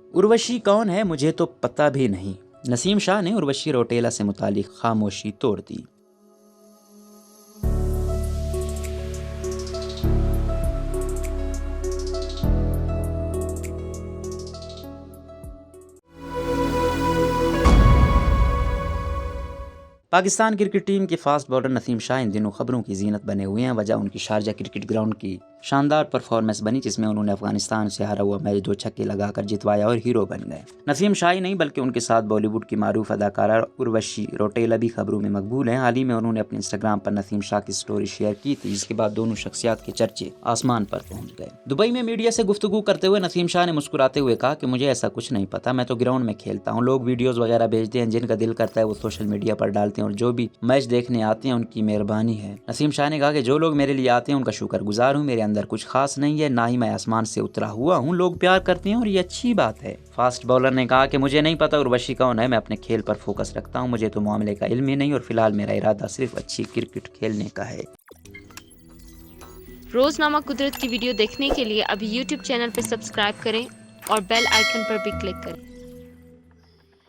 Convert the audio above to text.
उर्वशी कौन है मुझे तो पता भी नहीं। नसीम शाह ने उर्वशी रौटेला से मुतालिक खामोशी तोड़ दी। पाकिस्तान क्रिकेट टीम के फास्ट बॉलर नसीम शाह इन दिनों खबरों की जीनत बने हुए हैं। वजह उनकी शारजा क्रिकेट ग्राउंड की शानदार परफॉर्मेंस बनी, जिसमें उन्होंने अफगानिस्तान से हारा हुआ मैच 2 छक्के लगाकर जितवाया और हीरो बन गए। नसीम शाह ही नहीं बल्कि उनके साथ बॉलीवुड की मारूफ अदाकारा उर्वशी रौटेला भी खबरों में मकबूल हैं। हाल ही में उन्होंने अपने इंस्टाग्राम पर नसीम शाह की स्टोरी शेयर की थी, जिसके बाद दोनों शख्सियात के चर्चे आसमान पर पहुंच गए। दुबई में मीडिया से गुफ्तगू करते हुए नसीम शाह ने मुस्कुराते हुए कहा कि मुझे ऐसा कुछ नहीं पता, मैं तो ग्राउंड में खेलता हूँ। लोग वीडियोज वगैरह भेजते हैं, जिनका दिल करता है वो सोशल मीडिया पर डालते हैं, और जो भी मैच देखने आते हैं उनकी मेहरबानी है। नसीम शाह ने कहा कि जो लोग मेरे लिए आते हैं उनका शुक्रगुजार हूँ। मेरे अंदर कुछ खास नहीं है, ना ही मैं आसमान से उतरा हुआ हूँ। लोग प्यार करते हैं और ये अच्छी बात है। फास्ट बॉलर ने कहा कि मुझे नहीं पता उर्वशी कौन है, मैं अपने खेल पर फोकस रखता हूँ। मुझे तो मामले का इल्म ही नहीं और फिलहाल मेरा इरादा सिर्फ अच्छी क्रिकेट खेलने का है। रोजनामा कुदरत की वीडियो देखने के लिए अभी YouTube चैनल पर सब्सक्राइब करें और बेल आइकन पर भी क्लिक करें।